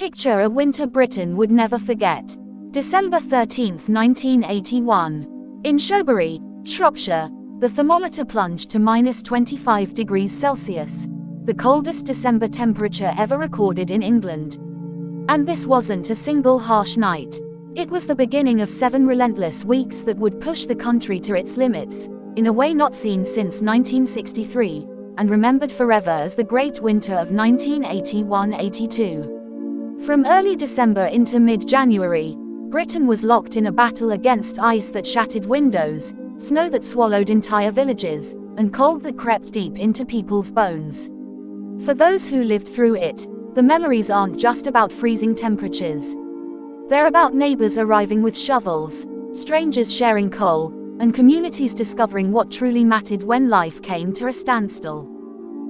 picture a winter Britain would never forget. December 13, 1981. In Showbury, Shropshire, the thermometer plunged to -25 degrees Celsius, the coldest December temperature ever recorded in England. And this wasn't a single harsh night. It was the beginning of 7 relentless weeks that would push the country to its limits, in a way not seen since 1963, and remembered forever as the Great Winter of 1981-82. From early December into mid-January, Britain was locked in a battle against ice that shattered windows, snow that swallowed entire villages, and cold that crept deep into people's bones. For those who lived through it, the memories aren't just about freezing temperatures. They're about neighbors arriving with shovels, strangers sharing coal, and communities discovering what truly mattered when life came to a standstill.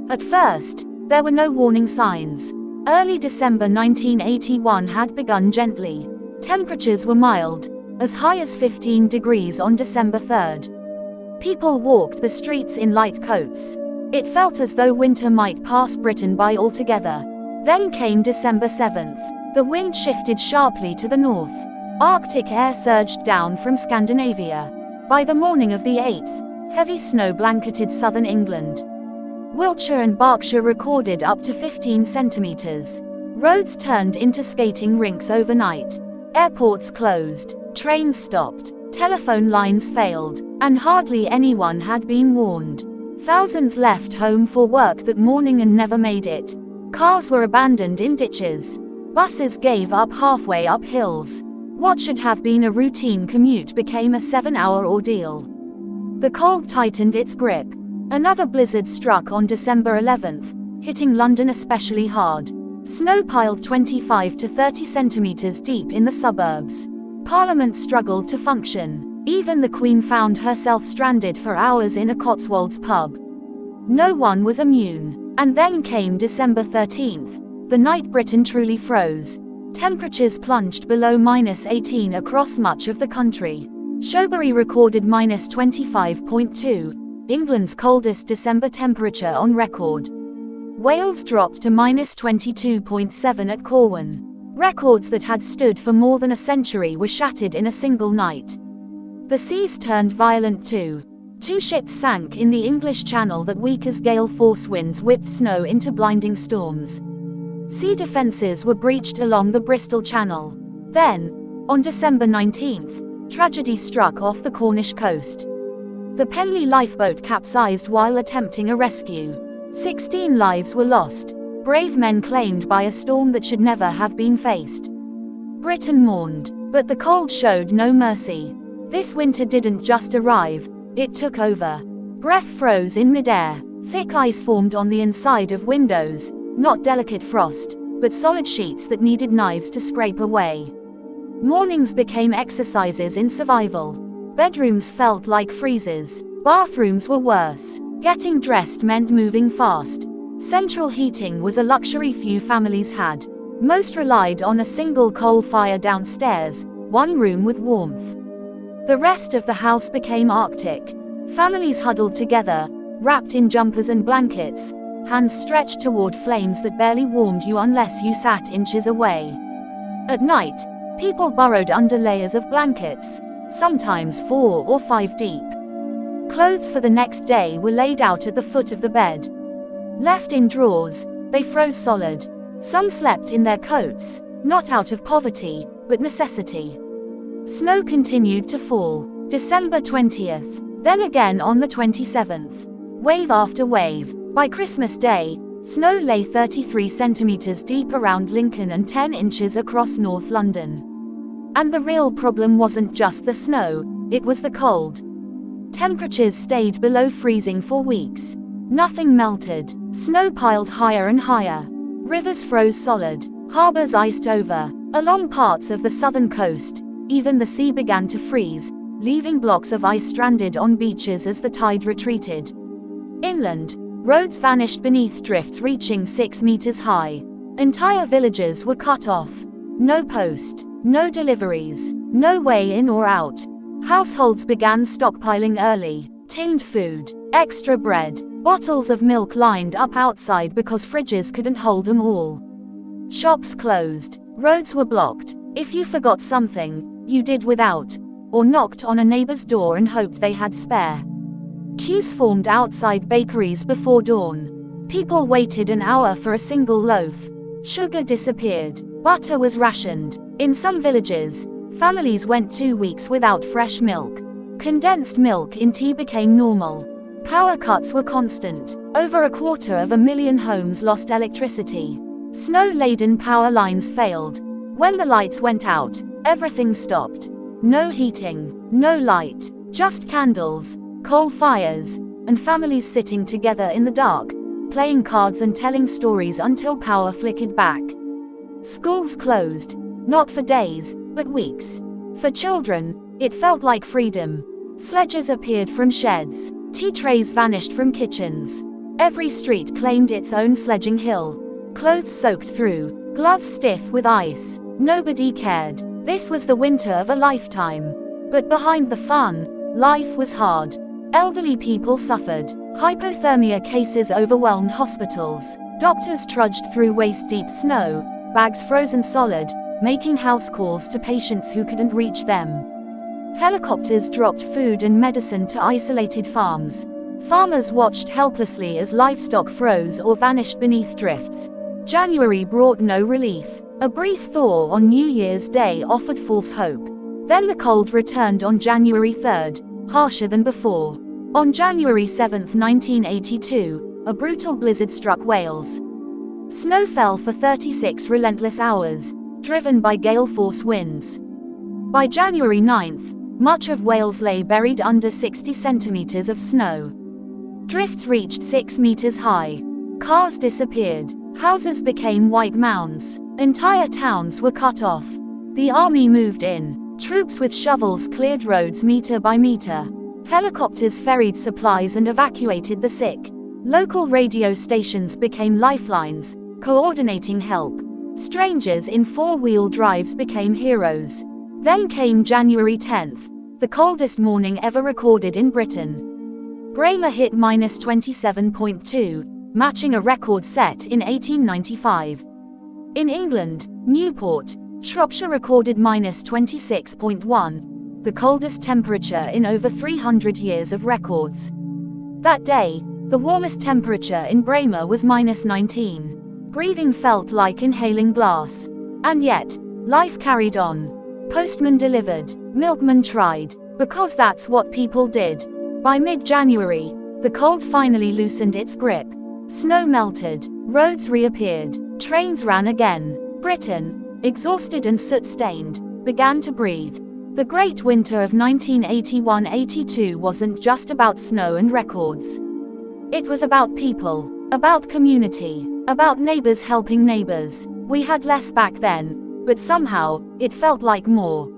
At first, there were no warning signs. Early December 1981 had begun gently. Temperatures were mild, as high as 15 degrees on December 3rd. People walked the streets in light coats. It felt as though winter might pass Britain by altogether. Then came December 7th. The wind shifted sharply to the north. Arctic air surged down from Scandinavia. By the morning of the 8th, heavy snow blanketed southern England. Wiltshire and Berkshire recorded up to 15 centimeters. Roads turned into skating rinks overnight. Airports closed, trains stopped, telephone lines failed, and hardly anyone had been warned. Thousands left home for work that morning and never made it. Cars were abandoned in ditches. Buses gave up halfway up hills. What should have been a routine commute became a 7-hour ordeal. The cold tightened its grip. Another blizzard struck on December 11th, hitting London especially hard. Snow piled 25 to 30 centimeters deep in the suburbs. Parliament struggled to function. Even the Queen found herself stranded for hours in a Cotswolds pub. No one was immune. And then came December 13th, the night Britain truly froze. Temperatures plunged below -18 across much of the country. Showbury recorded -25.2, England's coldest December temperature on record. Wales dropped to -22.7 at Corwen. Records that had stood for more than a century were shattered in a single night. The seas turned violent too. 2 ships sank in the English Channel that week as gale force winds whipped snow into blinding storms. Sea defences were breached along the Bristol Channel. Then, on December 19th, tragedy struck off the Cornish coast. The Penly lifeboat capsized while attempting a rescue. 16 lives were lost, brave men claimed by a storm that should never have been faced. Britain mourned, but the cold showed no mercy. This winter didn't just arrive, it took over. Breath froze in midair. Thick ice formed on the inside of windows, not delicate frost, but solid sheets that needed knives to scrape away. Mornings became exercises in survival. Bedrooms felt like freezers. Bathrooms were worse. Getting dressed meant moving fast. Central heating was a luxury few families had. Most relied on a single coal fire downstairs, one room with warmth. The rest of the house became Arctic. Families huddled together, wrapped in jumpers and blankets, hands stretched toward flames that barely warmed you unless you sat inches away. At night, people burrowed under layers of blankets, sometimes 4 or 5 deep. Clothes for the next day were laid out at the foot of the bed. Left in drawers, they froze solid. Some slept in their coats, not out of poverty, but necessity. Snow continued to fall. December 20th, then again on the 27th. Wave after wave. By Christmas Day, snow lay 33 centimeters deep around Lincoln and 10 inches across North London. And the real problem wasn't just the snow, it was the cold. Temperatures stayed below freezing for weeks. Nothing melted. Snow piled higher and higher. Rivers froze solid. Harbors iced over. Along parts of the southern coast, even the sea began to freeze, leaving blocks of ice stranded on beaches as the tide retreated. Inland, roads vanished beneath drifts reaching 6 meters high. Entire villages were cut off. No post, no deliveries, no way in or out. Households began stockpiling early. Tinned food, extra bread, bottles of milk lined up outside because fridges couldn't hold them all. Shops closed. Roads were blocked. If you forgot something, you did without, or knocked on a neighbor's door and hoped they had spare. Queues formed outside bakeries before dawn. People waited an hour for a single loaf. Sugar disappeared. Butter was rationed. In some villages, families went 2 weeks without fresh milk. Condensed milk in tea became normal. Power cuts were constant. Over 250,000 homes lost electricity. Snow-laden power lines failed. When the lights went out, everything stopped. No heating, no light, just candles, coal fires, and families sitting together in the dark, playing cards and telling stories until power flickered back. Schools closed, not for days, but weeks. For children, it felt like freedom. Sledges appeared from sheds. Tea trays vanished from kitchens. Every street claimed its own sledging hill. Clothes soaked through, gloves stiff with ice. Nobody cared. This was the winter of a lifetime. But behind the fun, life was hard. Elderly people suffered. Hypothermia cases overwhelmed hospitals. Doctors trudged through waist-deep snow, bags frozen solid, making house calls to patients who couldn't reach them. Helicopters dropped food and medicine to isolated farms. Farmers watched helplessly as livestock froze or vanished beneath drifts. January brought no relief. A brief thaw on New Year's Day offered false hope. Then the cold returned on January 3rd, harsher than before. On January 7, 1982, a brutal blizzard struck Wales. Snow fell for 36 relentless hours, driven by gale-force winds. By January 9th, much of Wales lay buried under 60 centimeters of snow. Drifts reached 6 meters high. Cars disappeared. Houses became white mounds. Entire towns were cut off. The army moved in. Troops with shovels cleared roads meter by meter. Helicopters ferried supplies and evacuated the sick. Local radio stations became lifelines, coordinating help. Strangers in four-wheel drives became heroes. Then came January 10th, the coldest morning ever recorded in Britain. Braemar hit -27.2, matching a record set in 1895. In England, Newport, Shropshire recorded -26.1, the coldest temperature in over 300 years of records. That day, the warmest temperature in Braemar was -19. Breathing felt like inhaling glass. And yet, life carried on. Postman delivered, milkman tried, because that's what people did. By mid-January, the cold finally loosened its grip. Snow melted, roads reappeared, trains ran again. Britain, exhausted and soot-stained, began to breathe. The great winter of 1981-82 wasn't just about snow and records. It was about people, about community, about neighbors helping neighbors. We had less back then, but somehow, it felt like more.